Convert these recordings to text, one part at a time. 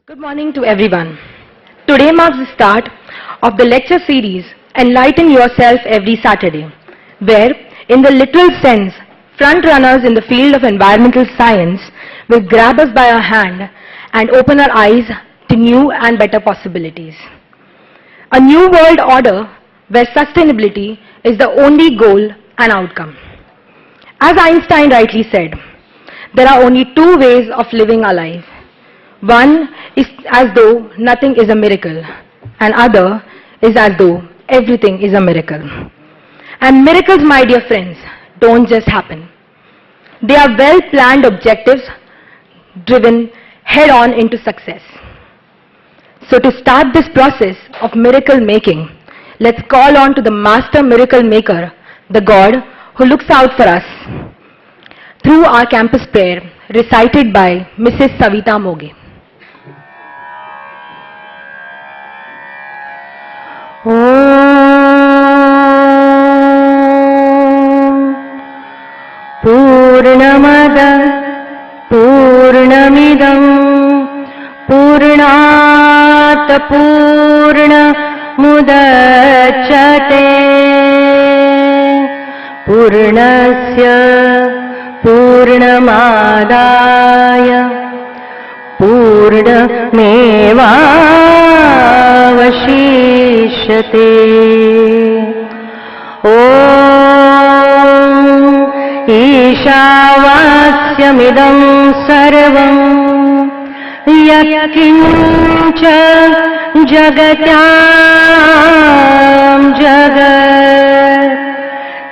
Good morning to everyone. Today marks the start of the lecture series Enlighten Yourself Every Saturday, where, in the literal sense, front runners in the field of environmental science will grab us by our hand and open our eyes to new and better possibilities. A new world order where sustainability is the only goal and outcome. As Einstein rightly said, there are only two ways of living our life. One is as though nothing is a miracle, and other is as though everything is a miracle. And miracles, my dear friends, don't just happen. They are well-planned objectives driven head-on into success. So to start this process of miracle making, let's call on to the master miracle maker, the God who looks out for us, through our campus prayer recited by Mrs. Savita Moge. Purnamada Purnamidam Purnat Purna Mudachyate Purnasya Purnamadaya Purnamevavashishyate. Ishavasya sarvam yakincha jagatyam jagat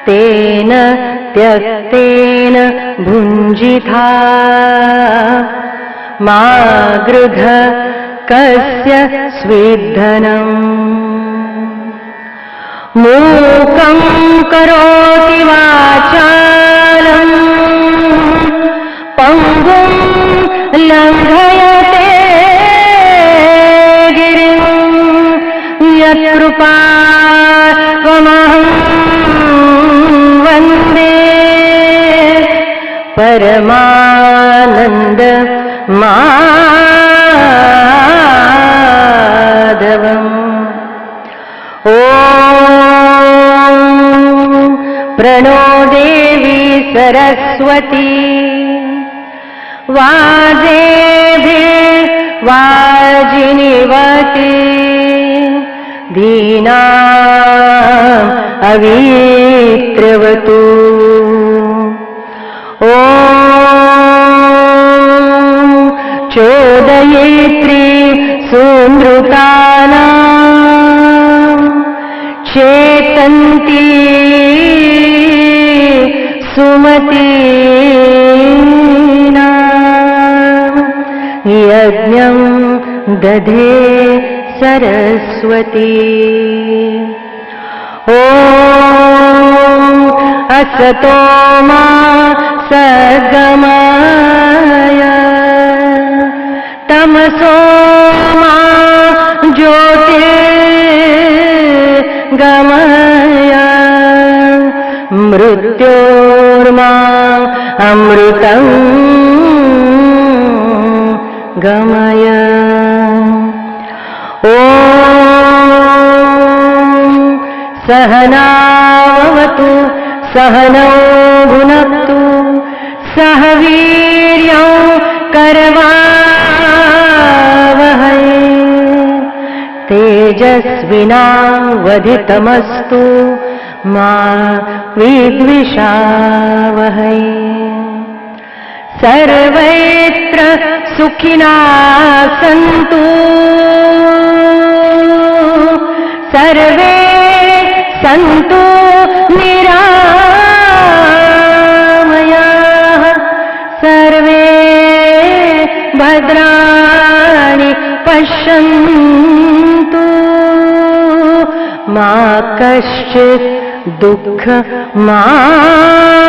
tena tyaktena bhunjitha magrudha kasya svidhanam. Mukam karoti vachalam pangum langhayate girim yatrupavamaham vande paramananda madhavam. Prano Devi Saraswati Vajebhe Vajinivati Dhinam Avitravatu. Om Chodayetri Sumrutanam Chetanti Sumatina Yajnam Dadhe Saraswati. Om Asatoma Sagamaya Tamasoma Jyotirgamaya Mrityorma Amritam Gamaya. Om Sahanavavatu Sahanau Bhunaktu Sahaviryam Karavavahai Tejasvinavadhitamastu Ma Vidvishavahai. Sarvetra Sukhina Santu Sarve Santu Niramayah Sarve Bhadrani Pashyantu Ma Kaschit Dukha Mapnuyat.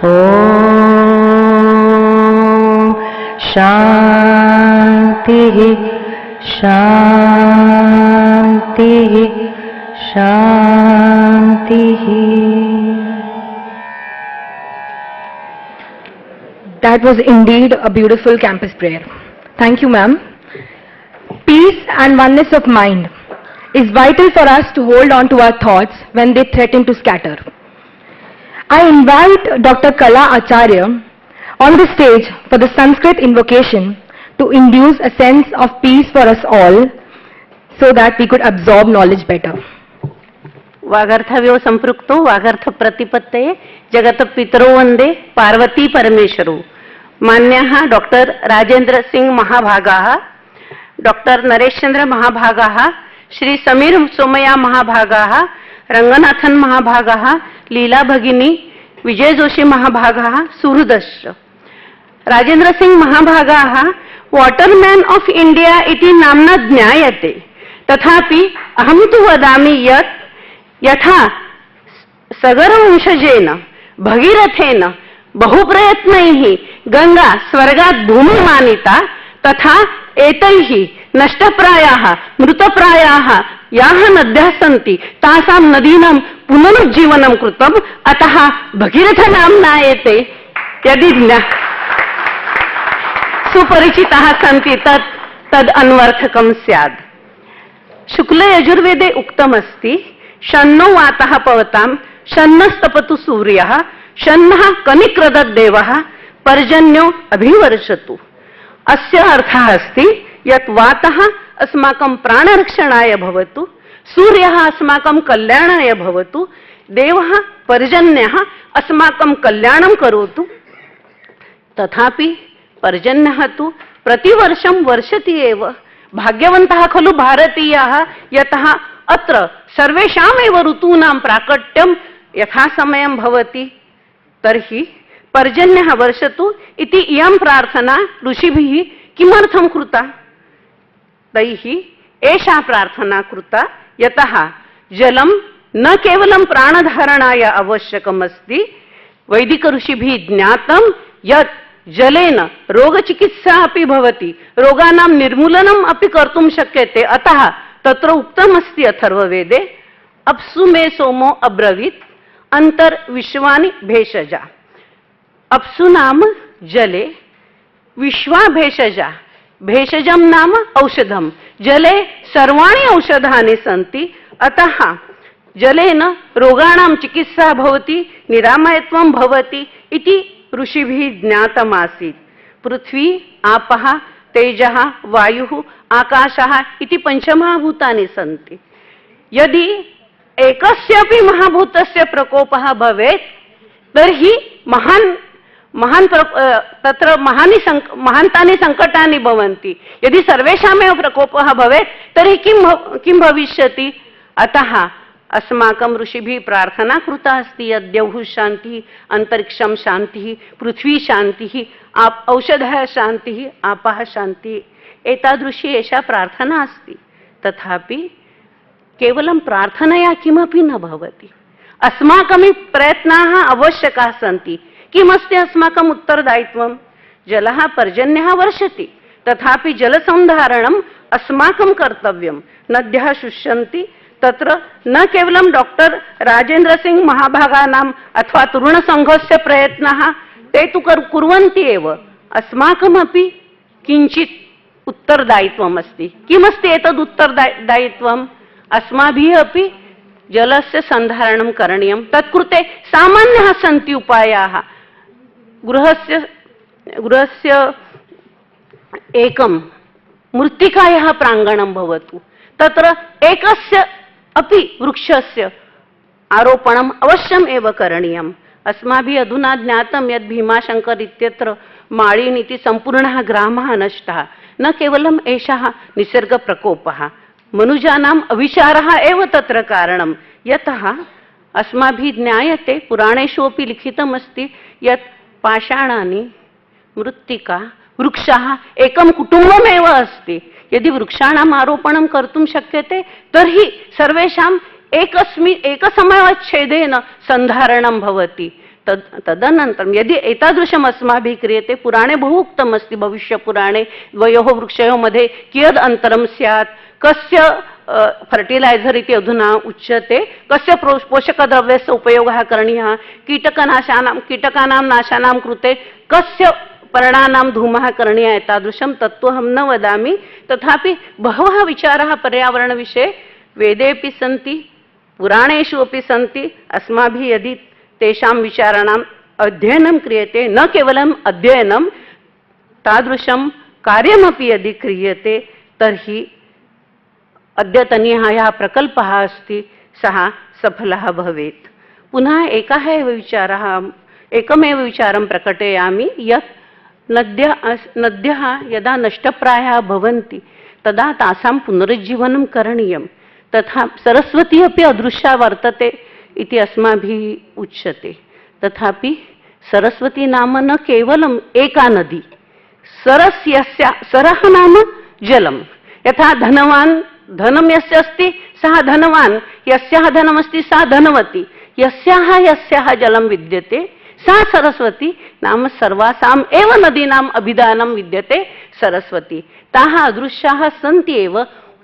Om Shanti Shanti Shanti. That was indeed a beautiful campus prayer. Thank you, ma'am. Peace and oneness of mind is vital for us to hold on to our thoughts when they threaten to scatter. I invite Dr. Kala Acharya on the stage for the Sanskrit invocation to induce a sense of peace for us all so that we could absorb knowledge better. वागर्थव्यो संपृक्तो वागर्थ प्रतिपत्तये जगत पितरो वंदे पार्वती परमेश्वरो. मान्यः doctor Rajendra Singh महाभागाः, doctor Nareshchandra महाभागाः, श्री समीर सोमया महाभागाः, रंगनाथन महाभागाः, लीला भगिनी, विजय जोशी महाभागाः, सुहृदश्च. राजेंद्र सिंह महाभागाः वाटरमैन ऑफ इंडिया इति नाम्ना ज्ञायते, तथापि अहं तु वदामि यत् यथा सगरवंशजेन भगीरथेन बहुप्रयत्नैः गंगा स्वर्गात् भूमिमानीता, तथा एतैः नष्टप्रायाः मृतप्रायाः याः नद्यः सन्ति तासां नदीनां पुनरुज्जीवनं कृतम्. अतः भगीरथनाम्ना एते यदि सुपरिचिताः सन्ति तद् अन्वर्थकं स्यात्. शुक्ल यजुर्वेदे उक्तमस्ति शन्नो वातः पवतां शन्नस्तपतु सूर्यः शन्नः कनिक्रदद्देवः पर्जन्यो अभिवर्षतु. अस्य अर्थः अस्ति यत् वातः अस्माकं प्राणरक्षणाय भवतु, सूर्यः अस्माकं कल्याणाय भवतु, देवः पर्जन्यः अस्माकं कल्याणं करोतु. तथापि पर्जन्यः तु प्रतिवर्षं वर्षति एव. भाग्यवन्तः खलु भारतीयाः यतः अत्र सर्वेषामेव ऋतूनां प्राकट्यं यथासमयं भवति. तर्हि पर्जन्यः वर्षतु इति इयं प्रार्थना ऋषिभिः किमर्थं कृता? तैः एषा प्रार्थना कृता यतः जलं न केवलं प्राणधारणाय आवश्यकमस्ति. वैदिक ऋषिभिः ज्ञातं यत् जलेन रोगचिकित्सा अपि भवति, रोगानां निर्मूलनम् अपि कर्तुं शक्यते. अतः तत्र उक्तमस्ति अथर्ववेदे अप्सु मे सोमो अब्रवीत् अंतर्विश्वानि भेषजा. अप्सु नाम जले, विश्वा भेषजा, भेषजं नाम औषधम. जले सर्वाणि औषधानि सन्ति. अतः जलेन रोगाणां चिकित्सा भवति, निरामयत्वं भवति इति ऋषिभिः ज्ञातमासीत्. पृथ्वी आपः तेजः वायुः आकाशः इति पंचमहाभूतानि सन्ति. यदि एकस्यापि महाभूतस्य प्रकोपः भवेत् तर्हि तत्र महान्तानि संकटानि भवन्ति. यदि सर्वेषामेव प्रकोपः भवेत् तर्हि किं भविष्यति? अतः अस्माकं ऋषिभिः प्रार्थना कृता अस्ति यत् द्यौः शान्तिः, अन्तरिक्षं शान्तिः, पृथ्वी शान्तिः, औषधः शान्तिः, आपः शान्तिः. एतादृशी एषा प्रार्थना अस्ति. तथापि केवलं प्रार्थनया किमपि न भवति. अस्माकं प्रयत्नाः आवश्यकाः सन्ति. किमस्ति अस्माकम् उत्तरदायित्वं? जलः पर्जन्यः वर्षति, तथापि जलसंधारणम् अस्माकं कर्तव्यं. नद्यः शुष्यन्ति, तत्र न केवलं डॉक्टर राजेंद्र सिंह महाभागानाम् अथवा तरुणसङ्घस्य प्रयत्नः ते तु कुर्वन्ति एव. अस्माकमपि किञ्चित् उत्तरदायित्वम् अस्ति. किमस्ति एतद् उत्तरदायित्वम्? अस्माभिः अपि जलस्य सन्धारणं करणीयं. तत्कृते सामान्याः सन्ति उपायाः. गृहस्य एकं मृत्तिकायाः प्राङ्गणं भवतु, तत्र एकस्य अपि वृक्षस्य आरोपणम् अवश्यम् एव करणीयम्. अस्माभिः अधुना ज्ञातं यत् भीमाशंकर इत्यत्र माळीन् इति सम्पूर्णः ग्रामः नष्टः. न केवलम् एषः निसर्गप्रकोपः, मनुजानाम् अविचारः एव तत्र कारणं. यतः अस्माभिः ज्ञायते, पुराणेषु अपि लिखितमस्ति यत् पाषाणानि, मृत्तिका, वृक्षाः एकं कुटुम्बमेव अस्ति. यदि वृक्षाणाम् आरोपणं कर्तुं शक्यते तर्हि सर्वेषाम् एकसमयच्छेदेन सन्धारणं भवति. तदनन्तरं यदि एतादृशम् अस्माभिः क्रियते, पुराणे बहु उक्तमस्ति, भविष्यपुराणे द्वयोः वृक्षयोः मध्ये कियद् अन्तरं स्यात्, कस्य फर्टिलैजर् इति अधुना उच्यते, कस्य पोषकद्रव्यस्य उपयोगः करणीयः, कीटकानां नाशानां कृते कस्य पर्णानां धूमः करणीयः, एतादृशं तत्त्वं न वदामि। तथापि बहवः विचाराः पर्यावरणविषये वेदेऽपि सन्ति, पुराणेषु अपि सन्ति। अस्माभिः यदि तेषां विचाराणाम् अध्ययनं क्रियते, न केवलम् अध्ययनं, तादृशं कार्यमपि यदि क्रियते तर्हि अद्यतनीयः यः प्रकल्पः अस्ति सः सफलः भवेत्। पुनः एकमेव विचारं प्रकटयामि यत् नद्यः यदा नष्टप्रायाः भवन्ति तदा तासां पुनरुज्जीवनं करणीयं। तथा सरस्वती अपि अदृश्या वर्तते इति अस्माभिः उच्यते। तथापि सरस्वती नाम न केवलम् एका नदी, सरः नाम जलं। यथा धनवान् धनं यस्य अस्ति सः धनवान्, यस्याः धनमस्ति सा धनवती, यस्याः जलं विद्यते सा सरस्वती। नाम सर्वासाम् एव नदीनाम् अभिधानं विद्यते सरस्वती। ताः अदृश्याः सन्ति एव,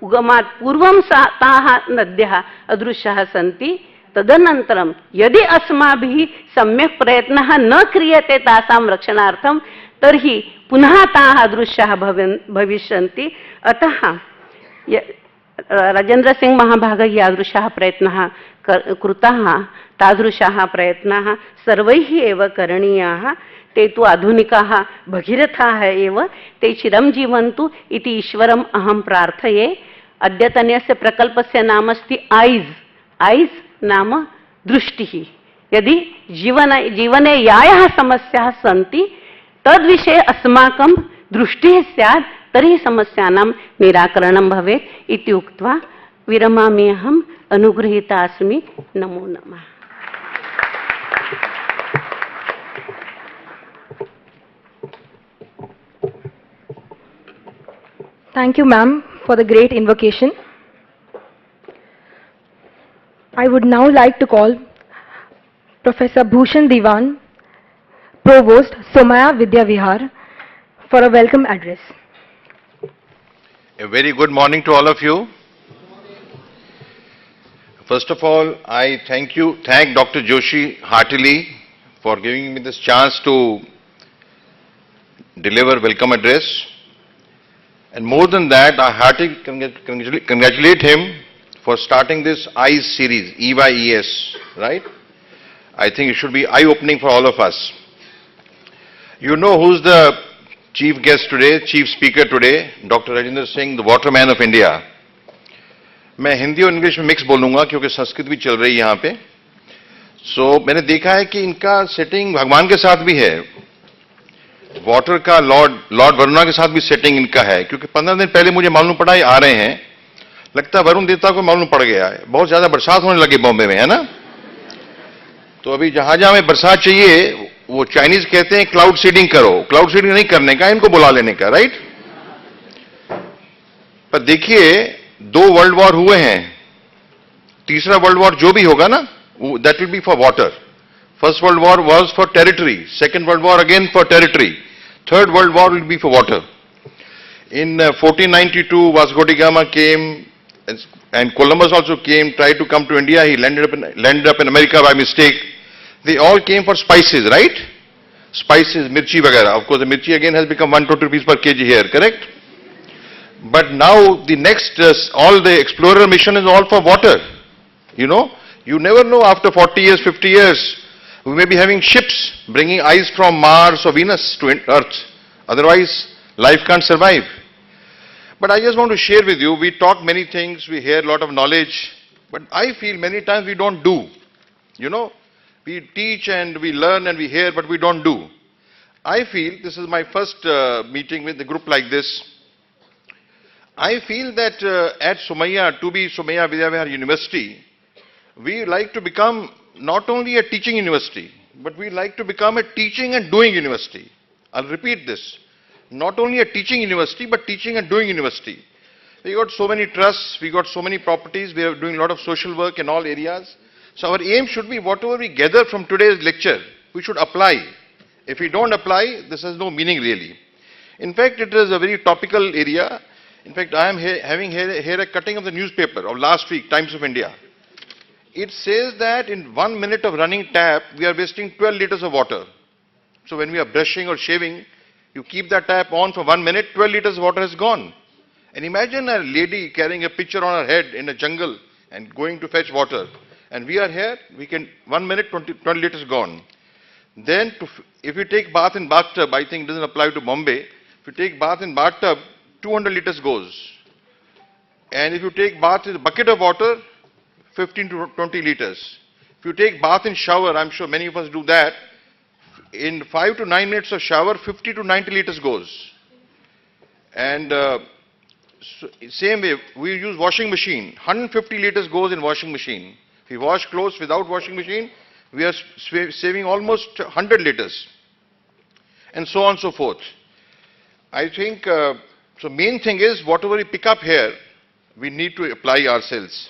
उगमात् पूर्वं ताः नद्यः अदृश्याः सन्ति। तदनन्तरं यदि अस्माभिः सम्यक् प्रयत्नः न क्रियते तासां रक्षणार्थं तर्हि पुनः ताः अदृश्याः भविष्यन्ति। अतः राजेन्द्र सिंह महाभागः यादृशाः प्रयत्नाः कृताः, तादृशाः प्रयत्नाः सर्वैः एव करणीयाः। ते तु आधुनिकाः भगीरथाः एव, ते चिरं जीवन्तु इति ईश्वरम् अहं प्रार्थये। अद्यतनस्य प्रकल्पस्य नाम अस्ति ऐस् नाम दृष्टिः। यदि जीवने याः समस्याः सन्ति तद्विषये अस्माकं दृष्टिः स्यात् तर्हि समस्यानां निराकरणं भवेत् इति उक्त्वा विरमामि। अहम् अनुगृहीता अस्मि। नमो नमः। Thank you, ma'am, for the great invocation. I would now like to call Professor Bhushan Diwan, Provost, Somaiya Vidya Vihar, for a welcome address. A very good morning to all of you. First of all, I thank Dr. Joshi heartily for giving me this chance to deliver welcome address. And more than that, I heartily congratulate him for starting this EYES series, EYES, right? I think it should be eye-opening for all of us. You know who's the chief guest today, chief speaker today? Dr. Rajendra Singh, the waterman of India. मैं हिंदी और English में mix बोलूंगा क्योंकि संस्कृत भी चल रही है यहाँ पे। मैंने देखा है कि इनका सेटिंग भगवान के साथ भी है, वाटर का लॉर्ड वरुणा के साथ भी सेटिंग इनका है, क्योंकि 15 दिन पहले मुझे मालूम पड़ा ये आ रहे हैं। लगता है वरुण देवता को मालूम पड़ गया है, बहुत ज्यादा बरसात होने लगी बॉम्बे में, है ना। तो अभी जहां जहां में बरसात चाहिए वो चाइनीज कहते हैं क्लाउड सीडिंग करो, क्लाउड सीडिंग नहीं करने का, इनको बुला लेने का, राइट। पर देखिए 2 वर्ल्ड वॉर हुए हैं, तीसरा वर्ल्ड वॉर जो भी होगा ना that will be for water. First world war was for territory, second world war again for territory, third world war will be for water. In 1492 Vasco da Gama came and Columbus also came, tried to come to India. He landed up in America by mistake. They all came for spices, right? Spices, mirchi vagara. Of course, the mirchi again has become 120 rupees per kg here, correct? But now the next, all the explorer mission is all for water. You know, you never know, after 40 years, 50 years, we may be having ships bringing ice from Mars or Venus to Earth. Otherwise, life can't survive. But I just want to share with you, we talk many things, we hear a lot of knowledge, but I feel many times we don't do. You know, we teach and we learn and we hear, but we don't do. I feel, this is my first meeting with a group like this, I feel that at Somaiya, to be Somaiya Vidya Vihar University, we like to become not only a teaching university, but we like to become a teaching and doing university. I'll repeat this. Not only a teaching university, but teaching and doing university. We got so many trusts, we got so many properties, we are doing a lot of social work in all areas. So our aim should be whatever we gather from today's lecture, we should apply. If we don't apply, this has no meaning really. In fact, it is a very topical area. In fact, I am having here a cutting of the newspaper of last week, Times of India. It says that in 1 minute of running tap, we are wasting 12 liters of water. So when we are brushing or shaving, you keep that tap on for 1 minute, 12 liters of water has gone. And imagine a lady carrying a pitcher on her head in a jungle and going to fetch water. And we are here, we can, 1 minute, 20 liters gone. Then, if you take bath in bathtub, I think it doesn't apply to Bombay. If you take bath in bathtub, 200 liters goes. And if you take bath in a bucket of water, 15 to 20 liters. If you take bath in shower, I'm sure many of us do that, in 5 to 9 minutes of shower, 50 to 90 liters goes. And so, same way, we use washing machine. 150 liters goes in washing machine. If we wash clothes without washing machine, we are saving almost 100 liters. And so on and so forth. I think, so main thing is, whatever we pick up here, we need to apply ourselves.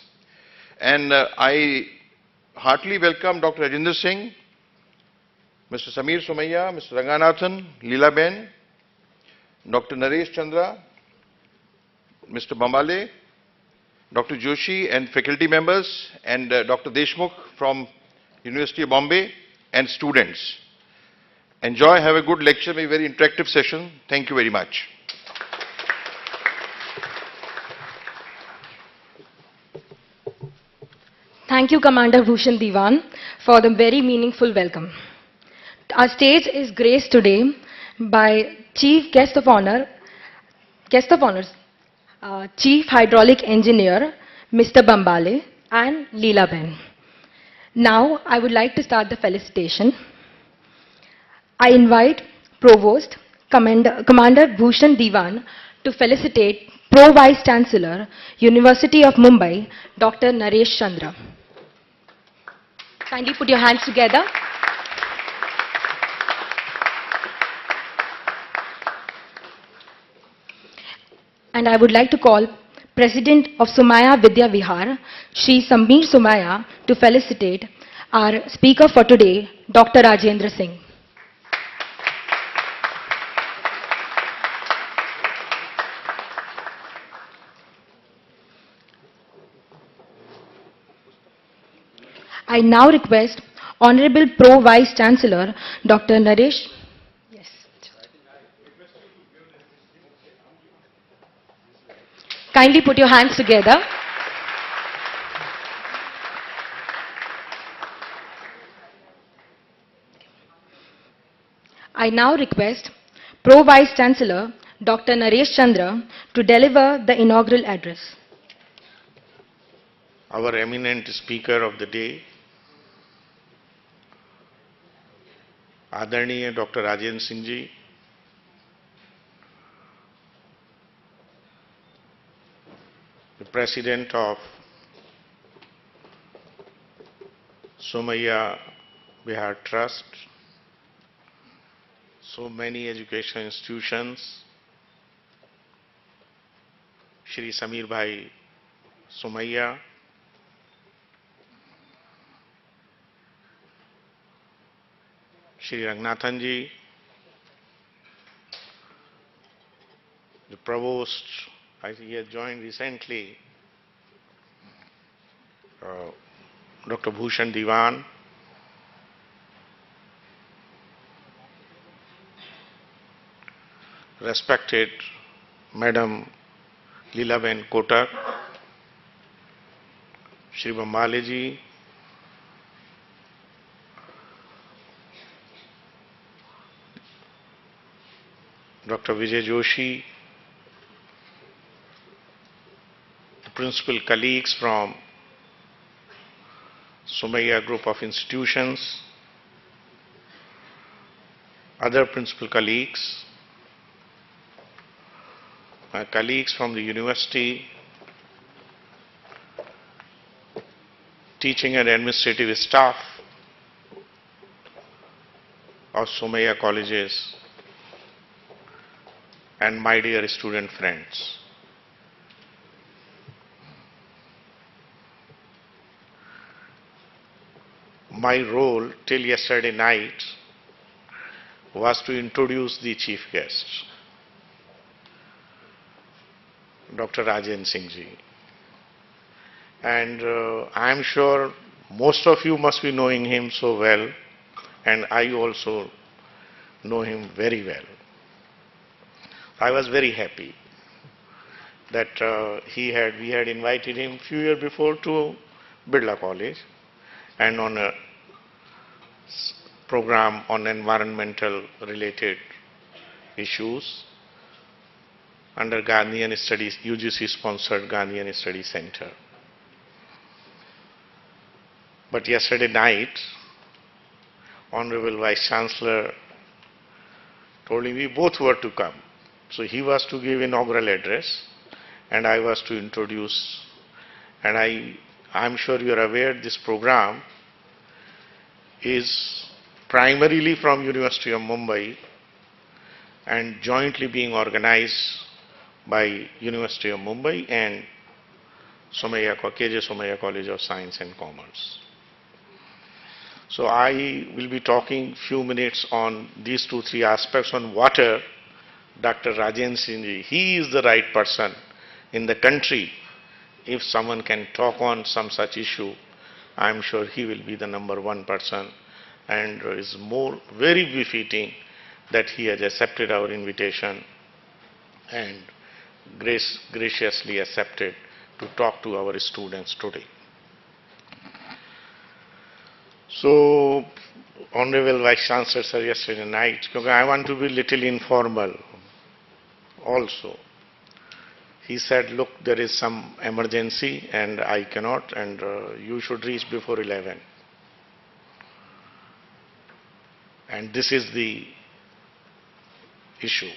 And I heartily welcome Dr. Rajinder Singh, Mr. Samir Somaiya, Mr. Ranganathan, Leela Ben, Dr. Naresh Chandra, Mr. Bambale, Dr. Joshi and faculty members, and Dr. Deshmukh from University of Bombay, and students. Enjoy, have a good lecture, a very interactive session. Thank you very much. Thank you, Commander Bhushan Diwan, for the very meaningful welcome. Our stage is graced today by Chief Guest of Honors, Chief Hydraulic Engineer, Mr. Bambale and Leela Ben. Now, I would like to start the felicitation. I invite Provost Commander Bhushan Diwan to felicitate Pro Vice Chancellor, University of Mumbai, Dr. Naresh Chandra. Kindly put your hands together. And I would like to call President of Somaiya Vidya Vihar, Shri Samir Somaiya, to felicitate our speaker for today, Dr. Rajendra Singh. I now request Honorable Pro Vice Chancellor, Dr. Naresh. Yes. Kindly put your hands together. I now request Pro Vice Chancellor, Dr. Naresh Chandra, to deliver the inaugural address. Our eminent speaker of the day, Adarniya Dr. Rajendra Singh ji, the President of Somaiya Bihar Trust, so many educational institutions, Shri Samir Bhai Somaiya, Shri Ranganathan ji, the Provost, I think he has joined recently, Dr. Bhushan Diwan, respected Madam Leela Ben Kotak, Shri Bambale ji, Dr. Vijay Joshi, the principal colleagues from Somaiya Group of Institutions, other principal colleagues, my colleagues from the university, teaching and administrative staff of Somaiya colleges, and my dear student friends. My role till yesterday night was to introduce the chief guest. Dr. Rajen Singh ji. And I am sure most of you must be knowing him so well, and I also know him very well. I was very happy that we had invited him few years before to Birla College, and on a program on environmental related issues under Gandhian Studies, UGC sponsored Gandhian Study Center. But yesterday night, Honorable Vice Chancellor told me we both were to come. So he was to give inaugural address and I was to introduce, and I'm sure you are aware this program is primarily from University of Mumbai and jointly being organized by University of Mumbai and KJ Somaiya College of Science and Commerce. So I will be talking few minutes on these 2-3 aspects on water. Dr. Rajen Singh ji, he is the right person in the country. If someone can talk on some such issue, I am sure he will be the number one person, and is very befitting that he has accepted our invitation and graciously accepted to talk to our students today. So, Honorable Vice Chancellor sir, yesterday night, because I want to be little informal also. He said, look, there is some emergency and I cannot, and you should reach before 11. And this is the issue.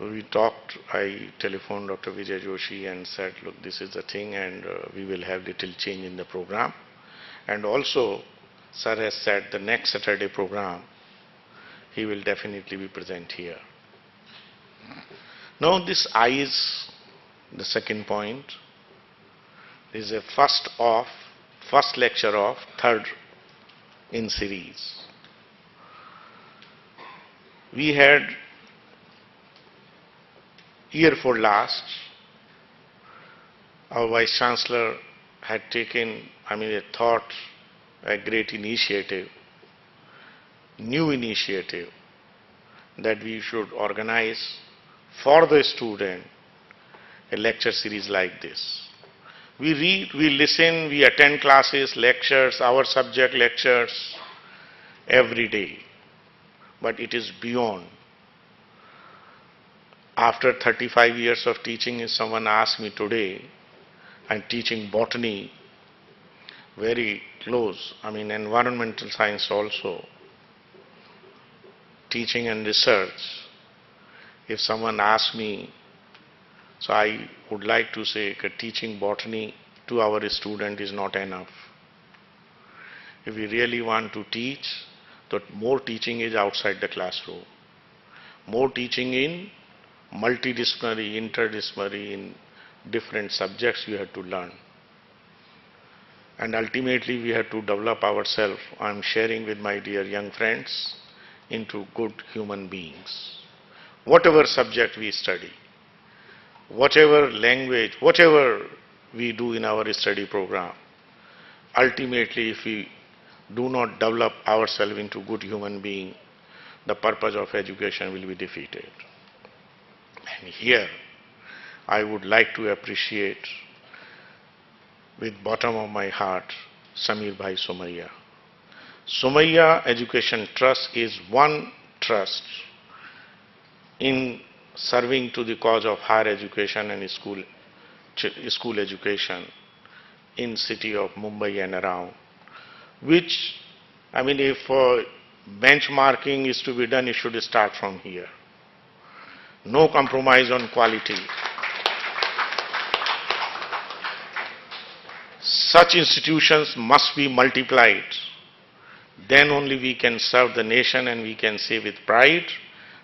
We talked, I telephoned Dr. Vijay Joshi and said, look, this is the thing, and we will have little change in the program. And also, sir has said the next Saturday program, he will definitely be present here. Now this is the second point, is a first lecture of third in series. We had year for last, our Vice Chancellor had taken, a great initiative, new initiative, that we should organize for the student a lecture series like this. We read, we listen, we attend classes, lectures, our subject lectures every day. But it is beyond. After 35 years of teaching, if someone asks me today, I'm teaching botany very close, environmental science also, teaching and research. If someone asks me, so I would like to say that teaching botany to our student is not enough. If we really want to teach, that more teaching is outside the classroom. More teaching in multidisciplinary, interdisciplinary, in different subjects we have to learn. And ultimately we have to develop ourselves, I am sharing with my dear young friends, into good human beings. Whatever subject we study, whatever language, whatever we do in our study program, ultimately if we do not develop ourselves into good human being, the purpose of education will be defeated. And here, I would like to appreciate with bottom of my heart, Samir Bhai Somaiya. Somaiya Education Trust is one trust in serving to the cause of higher education and school education in city of Mumbai and around, which, if benchmarking is to be done, it should start from here. No compromise on quality. Such institutions must be multiplied. Then only we can serve the nation and we can say with pride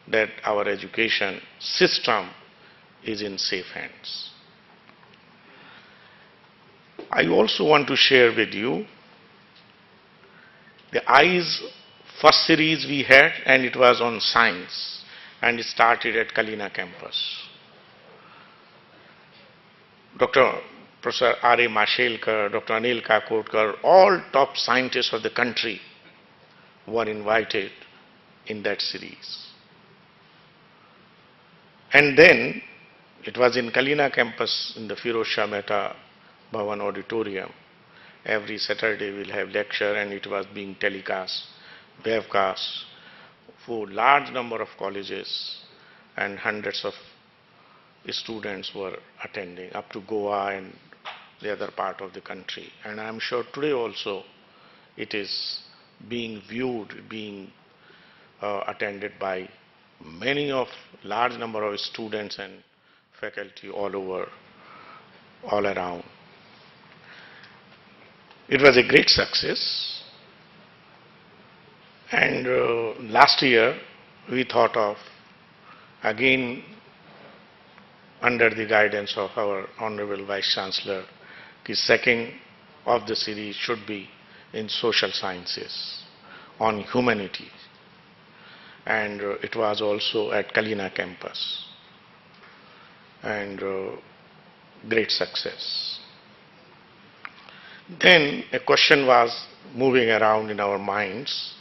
that our education system is in safe hands. I also want to share with you the EYES first series we had, and it was on science, and it started at Kalina campus. Dr. Professor R.A. Mashelkar, Dr. Anil Kakotkar, all top scientists of the country were invited in that series. And then it was in Kalina campus in the Firoz Shah Mehta Bhavan auditorium. Every Saturday we'll have lecture, and it was being telecast, webcast for large number of colleges, and hundreds of students were attending up to Goa and the other part of the country. And I'm sure today also it is being viewed, being attended by many of large number of students and faculty all over, all around. It was a great success, and last year we thought of, again under the guidance of our Honorable Vice Chancellor, the second of the series should be in social sciences, on humanities, and it was also at Kalina campus, and great success. Then a question was moving around in our minds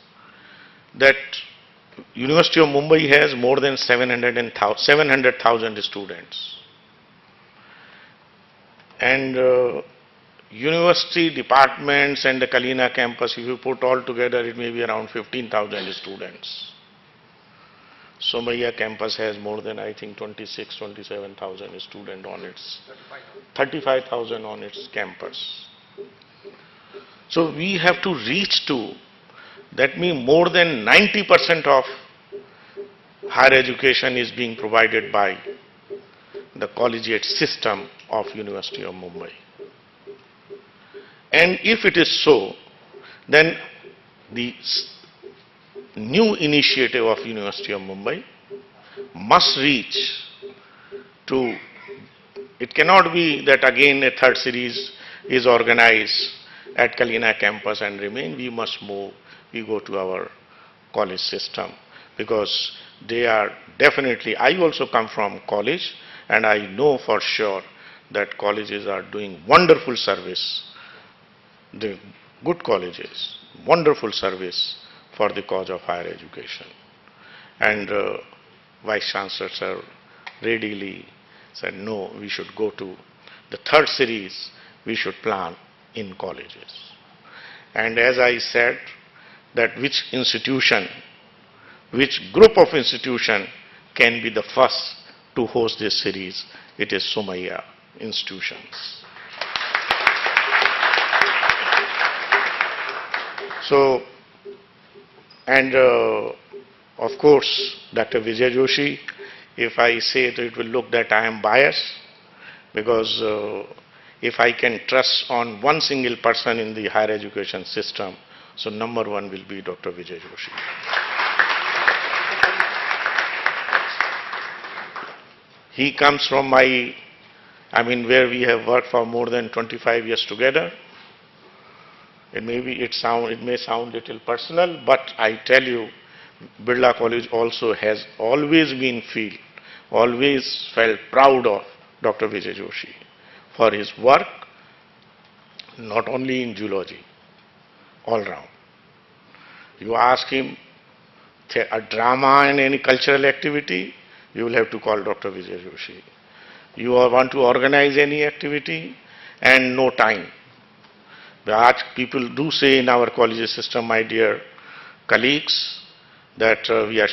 that University of Mumbai has more than 700,000 students, and university departments and the Kalina campus, if you put all together, it may be around 15,000 students. Somaiya campus has more than, I think, 27,000 students on its, 35,000 on its campus. So we have to reach to, that means more than 90% of higher education is being provided by the collegiate system of University of Mumbai. And if it is so, then the new initiative of University of Mumbai must reach to, it cannot be that again a third series is organized at Kalina campus and remain. We must move, we go to our college system, because they are definitely, I also come from college, and I know for sure that colleges are doing wonderful service, the good colleges, wonderful service for the cause of higher education. And Vice Chancellor sir readily said, no, we should go to the third series, we should plan in colleges. And as I said, that which institution, which group of institution can be the first to host this series, it is Somaiya institutions. So, and of course, Dr. Vijay Joshi, if I say it, it will look that I am biased, because if I can trust on one single person in the higher education system, so number one will be Dr. Vijay Joshi. He comes from my, where we have worked for more than 25 years together. It may sound little personal, but I tell you, Birla College also has always felt proud of Dr. Vijay Joshi for his work, not only in zoology, all round. You ask him a drama and any cultural activity, you will have to call Dr. Vijay Joshi. You want to organize any activity and no time. People do say in our college system, my dear colleagues, that we are